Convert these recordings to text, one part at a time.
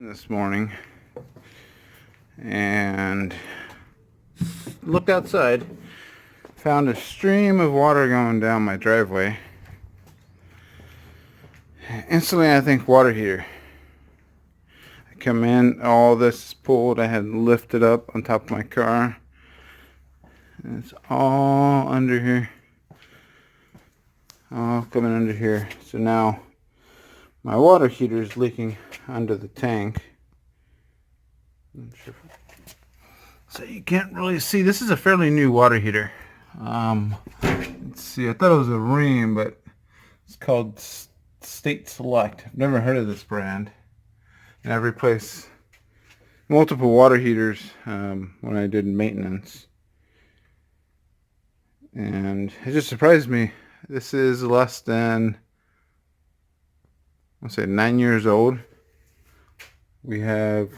This morning and looked outside, found a stream of water going down my driveway. Instantly I think water heater. I come in, all this is pulled. I had lifted up on top of my car, and it's all under here, all coming under here. So now my water heater is leaking under the tank. So you can't really see. This is a fairly new water heater. Let's see. I thought it was a Ream, but it's called State Select. I've never heard of this brand, and I've replaced multiple water heaters when I did maintenance, and it just surprised me. This is less than, I'll say, 9 years old. We have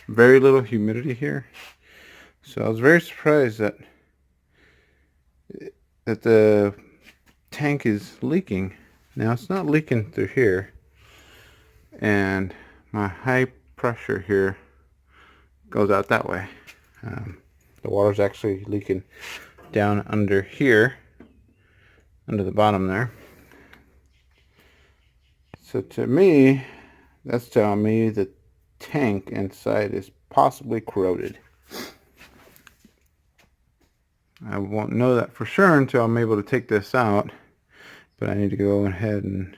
very little humidity here, so I was very surprised that the tank is leaking. Now it's not leaking through here, and my high pressure here goes out that way. The water's actually leaking down under here, under the bottom there. So to me, that's telling me the tank inside is possibly corroded. I won't know that for sure until I'm able to take this out, but I need to go ahead and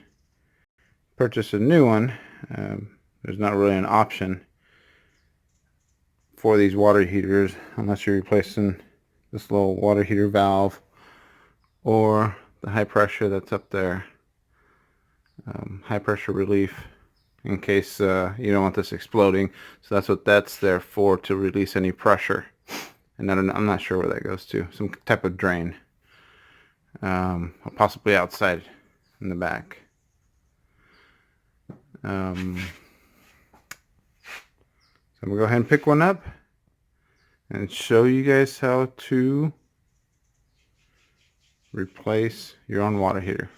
purchase a new one. There's not really an option for these water heaters unless you're replacing this little water heater valve or the high pressure that's up there. High pressure relief, in case you don't want this exploding. So that's what that's there for, to release any pressure. And I'm not sure where that goes to. Some type of drain, possibly outside in the back. So I'm gonna go ahead and pick one up and show you guys how to replace your own water heater.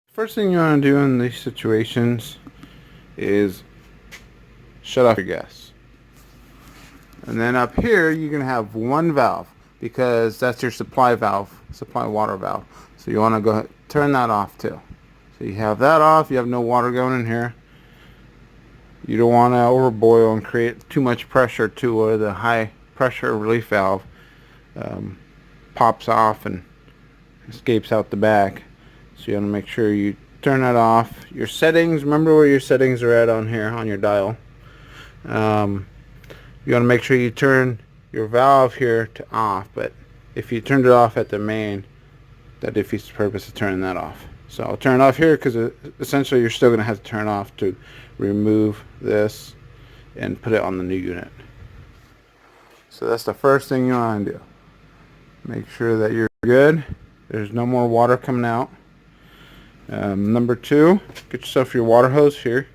First thing you want to do in these situations is shut off your gas. And then up here you're going to have one valve, because that's your supply valve, supply water valve. So you want to go ahead, turn that off too. So you have that off, you have no water going in here. You don't want to overboil and create too much pressure to where the high pressure relief valve pops off and escapes out the back. So you want to make sure you turn that off. Your settings, remember where your settings are at on here on your dial. You want to make sure you turn your valve here to off, but if you turned it off at the main, that defeats the purpose of turning that off. So I'll turn it off here, because essentially you're still going to have to turn off to remove this and put it on the new unit. So that's the first thing you want to do. Make sure that you're good. There's no more water coming out. Number two, get yourself your water hose here,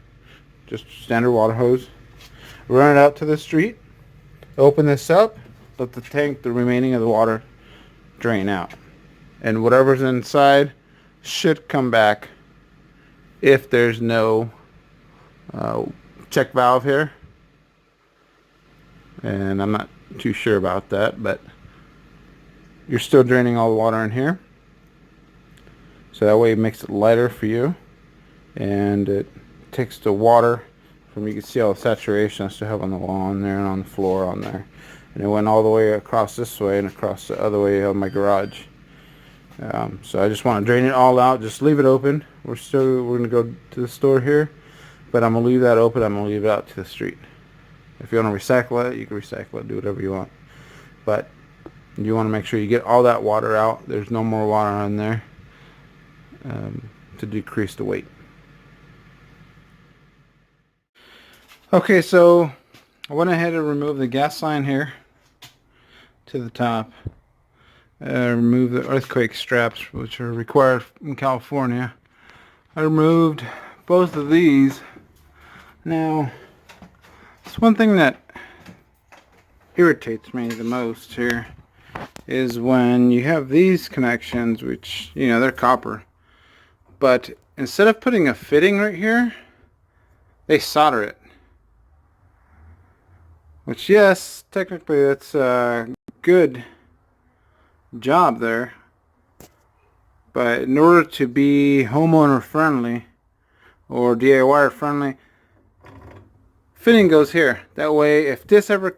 just standard water hose. Run it out to the street. Open this up. Let the tank, the remaining of the water, drain out, and whatever's inside should come back if there's no check valve here. And I'm not too sure about that, but you're still draining all the water in here. So that way it makes it lighter for you, and it takes the water from, you can see all the saturation I still have on the lawn there and on the floor on there, and it went all the way across this way and across the other way on my garage. So I just want to drain it all out. Just leave it open. We're going to go to the store here, but I'm going to leave that open. I'm going to leave it out to the street. If you want to recycle it, you can recycle it, do whatever you want, but you want to make sure you get all that water out. There's no more water in there, to decrease the weight. Okay, so I went ahead and removed the gas line here to the top. Remove the earthquake straps, which are required in California. I removed both of these. Now, it's one thing that irritates me the most here is when you have these connections, which, you know, they're copper, but instead of putting a fitting right here, they solder it. Which, yes, technically that's a good job there. But in order to be homeowner friendly or DIY friendly, fitting goes here. That way, if this ever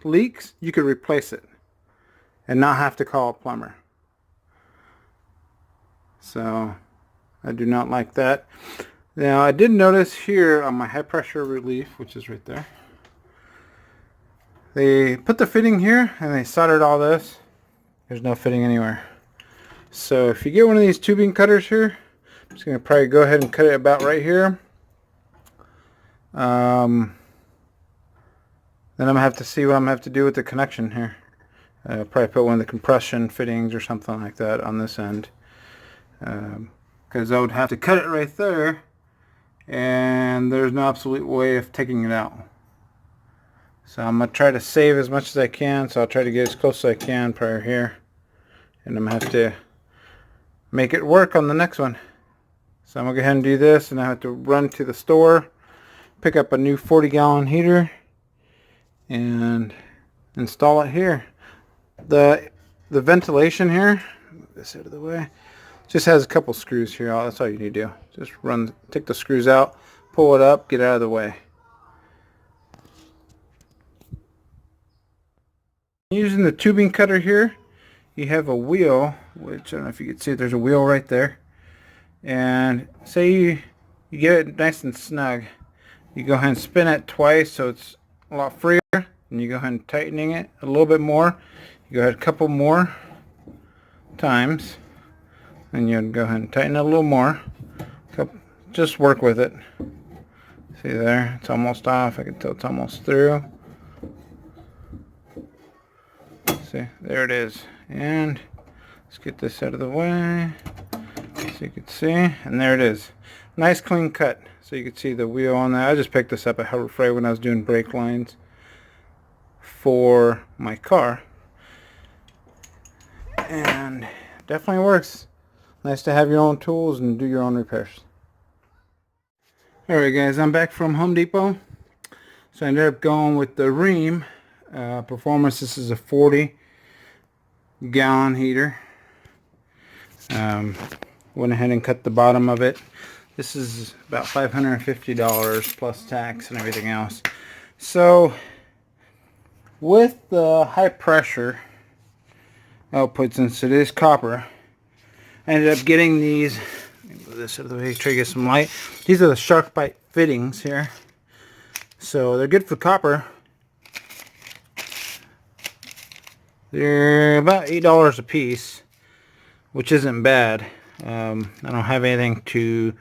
leaks, you could replace it and not have to call a plumber. So I do not like that. Now I did notice here on my high pressure relief, which is right there, they put the fitting here and they soldered all this. There's no fitting anywhere. So if you get one of these tubing cutters here, I'm just going to probably go ahead and cut it about right here. Then I'm going to have to see what I'm going to have to do with the connection here. Probably put one of the compression fittings or something like that on this end. Because I would have to cut it right there, and there's no absolute way of taking it out. So I'm going to try to save as much as I can, so I'll try to get as close as I can prior here. And I'm going to have to make it work on the next one. So I'm going to go ahead and do this, and I have to run to the store, pick up a new 40-gallon heater, and install it here. The ventilation here, move this out of the way, just has a couple screws here. That's all you need to do. Just take the screws out, pull it up, get it out of the way. Using the tubing cutter here, you have a wheel, which I don't know if you can see, there's a wheel right there. And say you get it nice and snug, you go ahead and spin it twice so it's a lot freer, and you go ahead and tightening it a little bit more. You go ahead a couple more times, and you go ahead and tighten it a little more. Just work with it. See there, it's almost off. I can tell it's almost through. See, there it is. And let's get this out of the way so you can see. And there it is. Nice clean cut. So you can see the wheel on that. I just picked this up at Harbor Freight when I was doing brake lines for my car. And definitely works. Nice to have your own tools and do your own repairs. Alright guys, I'm back from Home Depot. So I ended up going with the Rheem Performance. This is a 40-gallon heater. Went ahead and cut the bottom of it. This is about $550 plus tax and everything else. So with the high pressure output, since it is copper, I ended up getting these. Let me move this out of the way, try to get some light. These are the shark bite fittings here. So they're good for copper. They're about $8 a piece, which isn't bad. I don't have anything to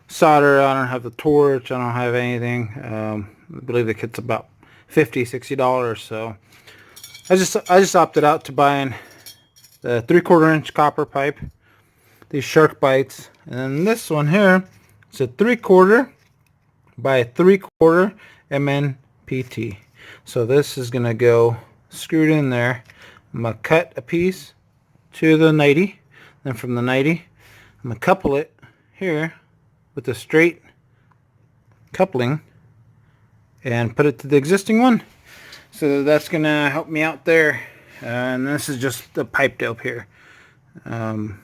solder. I don't have the torch. I don't have anything. I believe the kit's about $50-$60. So I just opted out to buying the 3/4 inch copper pipe, these shark bites, and then this one here, it's a 3/4 by 3/4 MNPT. So this is gonna go screwed in there. I'm gonna cut a piece to the 90, then from the 90 I'm gonna couple it here with a straight coupling and put it to the existing one. So that's gonna help me out there. And this is just the pipe dope here. Let's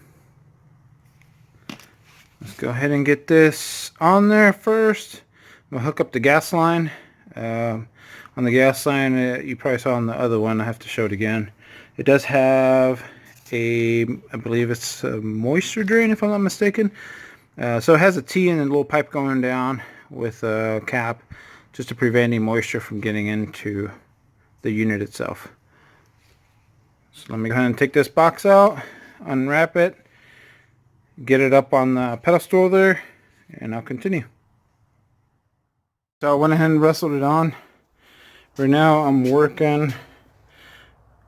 go ahead and get this on there first. I'm gonna hook up the gas line. On the gas line, you probably saw on the other one, I have to show it again. It does have I believe it's a moisture drain, if I'm not mistaken. So it has a T and a little pipe going down with a cap just to prevent any moisture from getting into the unit itself. So let me go ahead and take this box out, unwrap it, get it up on the pedestal there, and I'll continue. So I went ahead and wrestled it on. Right now I'm working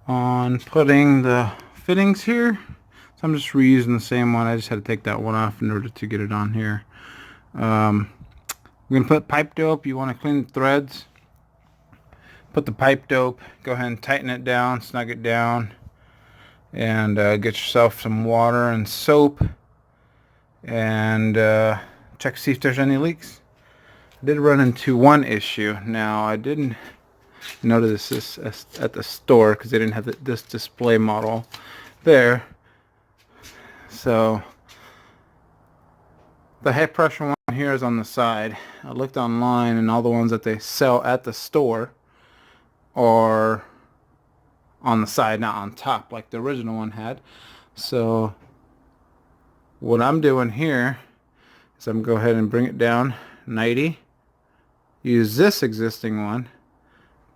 on putting the fittings here. So I'm just reusing the same one. I just had to take that one off in order to get it on here. I'm going to put pipe dope. You want to clean the threads. Put the pipe dope. Go ahead and tighten it down, snug it down. And get yourself some water and soap. and check to see if there's any leaks. I did run into one issue. Now, I didn't notice this at the store because they didn't have this display model there. So the high pressure one here is on the side. I looked online and all the ones that they sell at the store are on the side, not on top like the original one had. So what I'm doing here is I'm going to go ahead and bring it down 90, use this existing one,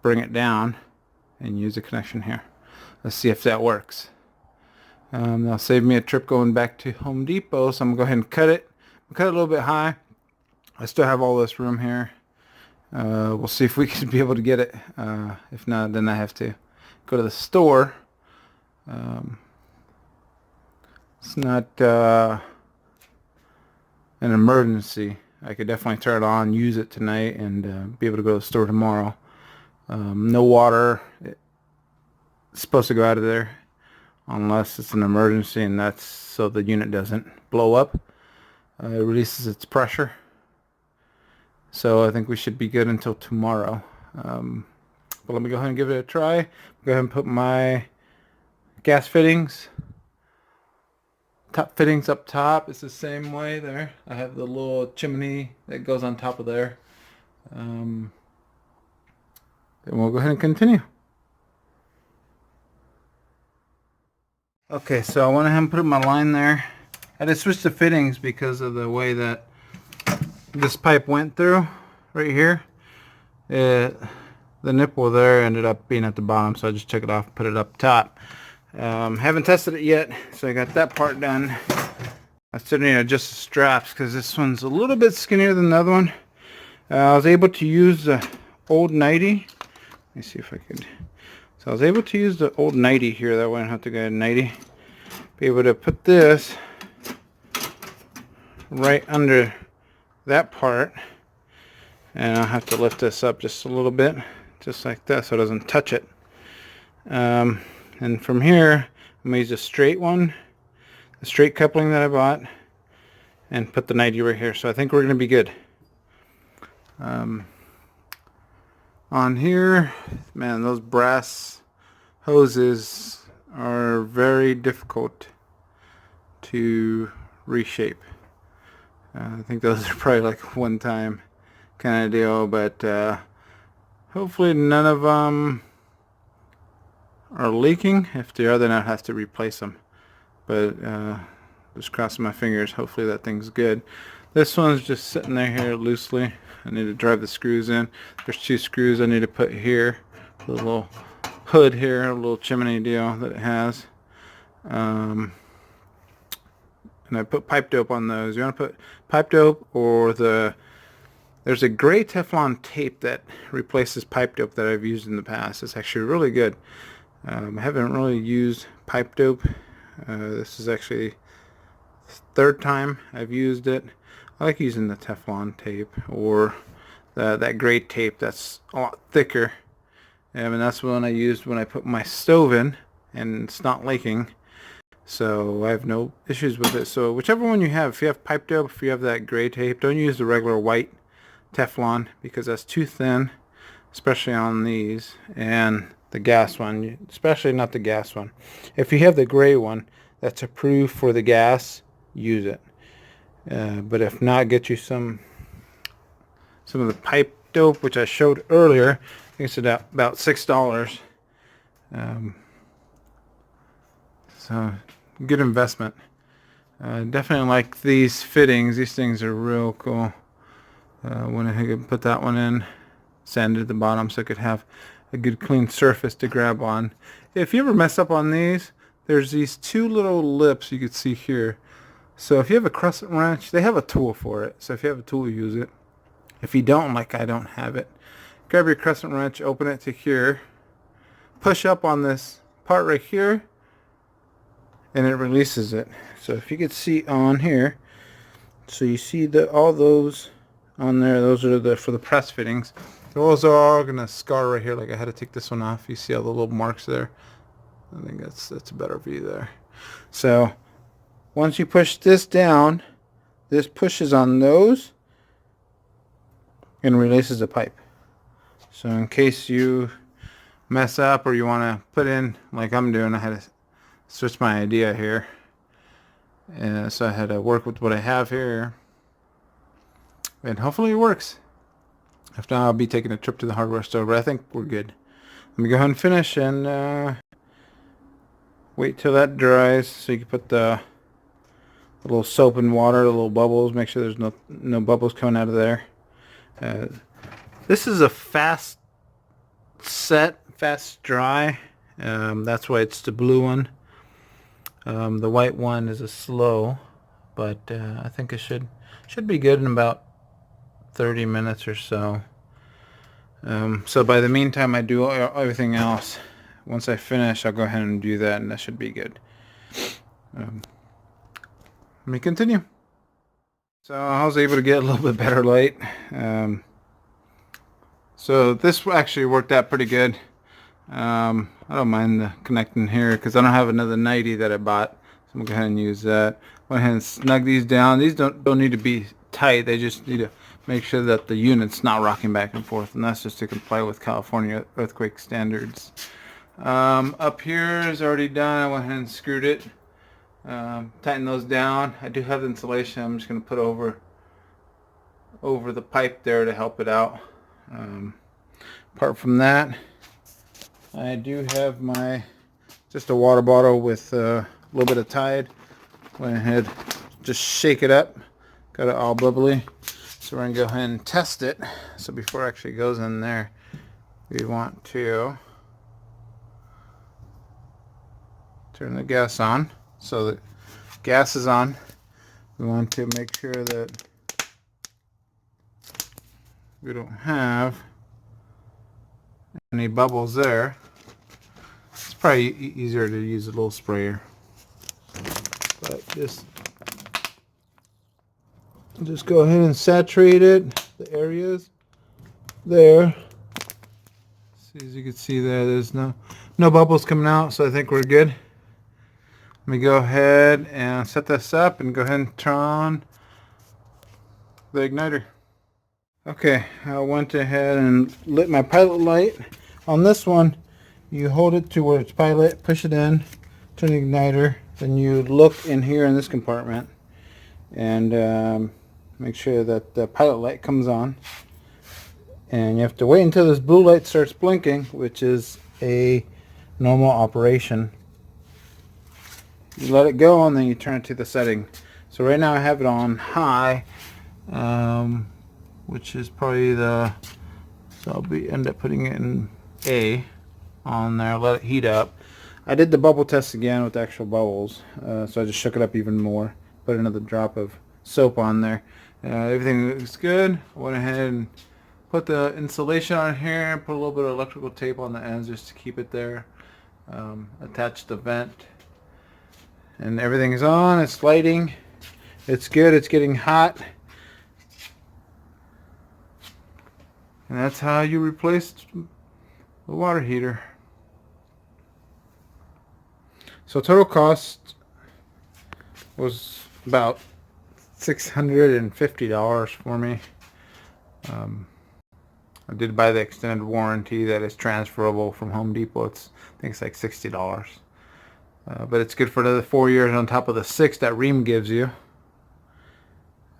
bring it down, and use the connection here. Let's see if that works. That'll save me a trip going back to Home Depot, so I'm going to go ahead and cut it. Cut it a little bit high. I still have all this room here. We'll see if we can be able to get it. If not, then I have to go to the store. It's not an emergency. I could definitely turn it on, use it tonight, and be able to go to the store tomorrow. No water. It's supposed to go out of there unless it's an emergency, and that's so the unit doesn't blow up. It releases its pressure. So I think we should be good until tomorrow. But let me go ahead and give it a try. Go ahead and put my gas fittings, top fittings up top. It's the same way there. I have the little chimney that goes on top of there. Then we'll go ahead and continue. Okay, so I went ahead and put my line there. I just switched the fittings because of the way that this pipe went through right here. The nipple there ended up being at the bottom, so I just took it off and put it up top. Haven't tested it yet, so I got that part done. I still need to adjust the straps because this one's a little bit skinnier than the other one. I was able to use the old 90. Let me see if I could. So I was able to use the old 90 here. That way I don't have to go to 90. Be able to put this right under that part, and I'll have to lift this up just a little bit, just like that, so it doesn't touch it. And from here, I'm going to use a straight one, the straight coupling that I bought, and put the 90 right here. So I think we're going to be good. On here, man, those brass hoses are very difficult to reshape. I think those are probably like one time kind of deal, but hopefully none of them are leaking. If they are, then I'll have to replace them. But just crossing my fingers, hopefully that thing's good. This one's just sitting there here loosely. I need to drive the screws in. There's 2 screws I need to put here. The little hood here, a little chimney deal that it has. And I put pipe dope on those. You want to put pipe dope or there's a gray Teflon tape that replaces pipe dope that I've used in the past. It's actually really good. I haven't really used pipe dope. This is actually the 3rd time I've used it. I like using the Teflon tape or that gray tape that's a lot thicker. And that's the one I used when I put my stove in, and it's not leaking. So I have no issues with it. So whichever one you have, if you have pipe dope, if you have that gray tape, don't use the regular white Teflon because that's too thin, especially on these. And the gas one, especially not the gas one. If you have the gray one that's approved for the gas, use it. But if not, get you some of the pipe dope, which I showed earlier. I think it's about $6. So good investment. Definitely like these fittings. These things are real cool. Went ahead and put that one in, sanded the bottom so it could have a good clean surface to grab on. If you ever mess up on these, there's these 2 little lips you could see here. So if you have a crescent wrench, they have a tool for it. So if you have a tool, use it. If you don't, like I don't have it, grab your crescent wrench, open it to here, push up on this part right here, and it releases it. So if you could see on here, so you see all those on there, those are for the press fittings. Those are all gonna scar right here. Like I had to take this one off. You see all the little marks there. I think that's a better view there. So once you push this down, this pushes on those and releases the pipe. So in case you mess up or you want to put in, like I'm doing, I had to switch my idea here. And so I had to work with what I have here. And hopefully it works. If not, I'll be taking a trip to the hardware store, but I think we're good. Let me go ahead and finish and wait till that dries so you can put the little soap and water, the little bubbles. Make sure there's no bubbles coming out of there. This is a fast set, fast dry. That's why it's the blue one. The white one is a slow, but I think it should be good in about 30 minutes or so. So by the meantime, I do everything else. Once I finish, I'll go ahead and do that, and that should be good. Let me continue. So I was able to get a little bit better light. So this actually worked out pretty good. I don't mind the connecting here because I don't have another 90 that I bought. So I'm going to go ahead and use that. Went ahead and snug these down. These don't need to be tight. They just need to make sure that the unit's not rocking back and forth. And that's just to comply with California earthquake standards. Up here is already done. I went ahead and screwed it. Tighten those down. I do have the insulation. I'm just going to put over the pipe there to help it out. Apart from that, I do have just a water bottle with a little bit of Tide. Went ahead, just shake it up. Got it all bubbly. So we're going to go ahead and test it. So before it actually goes in there, we want to turn the gas on. So the gas is on. We want to make sure that we don't have any bubbles there. It's probably easier to use a little sprayer, but just go ahead and saturate it, the areas there. See, as you can see there's no bubbles coming out, so I think we're good. Let me go ahead and set this up and go ahead and turn on the igniter. Okay, I went ahead and lit my pilot light. On this one, you hold it to where it's pilot, push it in, turn the igniter, then you look in here in this compartment and make sure that the pilot light comes on. And you have to wait until this blue light starts blinking, which is a normal operation. You let it go and then you turn it to the setting. So right now I have it on high, which is probably so I'll end up putting it in A on there, let it heat up. I did the bubble test again with actual bubbles, so I just shook it up even more, put another drop of soap on there. Everything looks good. I went ahead and put the insulation on here, put a little bit of electrical tape on the ends just to keep it there. Attached the vent, and everything's on. It's lighting. It's good. It's getting hot. And that's how you replace the water heater. So total cost was about $650 for me. I did buy the extended warranty that is transferable from Home Depot. I think it's like $60. But it's good for another 4 years on top of the 6 that Rheem gives you.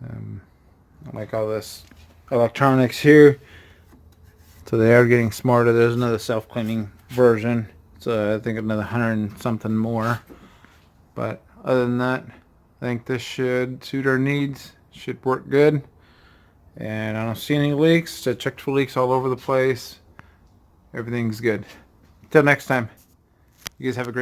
I like all this electronics here. So they are getting smarter. There's another self-cleaning version. So I think another 100 and something more. But other than that, I think this should suit our needs. Should work good. And I don't see any leaks. I checked for leaks all over the place. Everything's good. Until next time, you guys have a great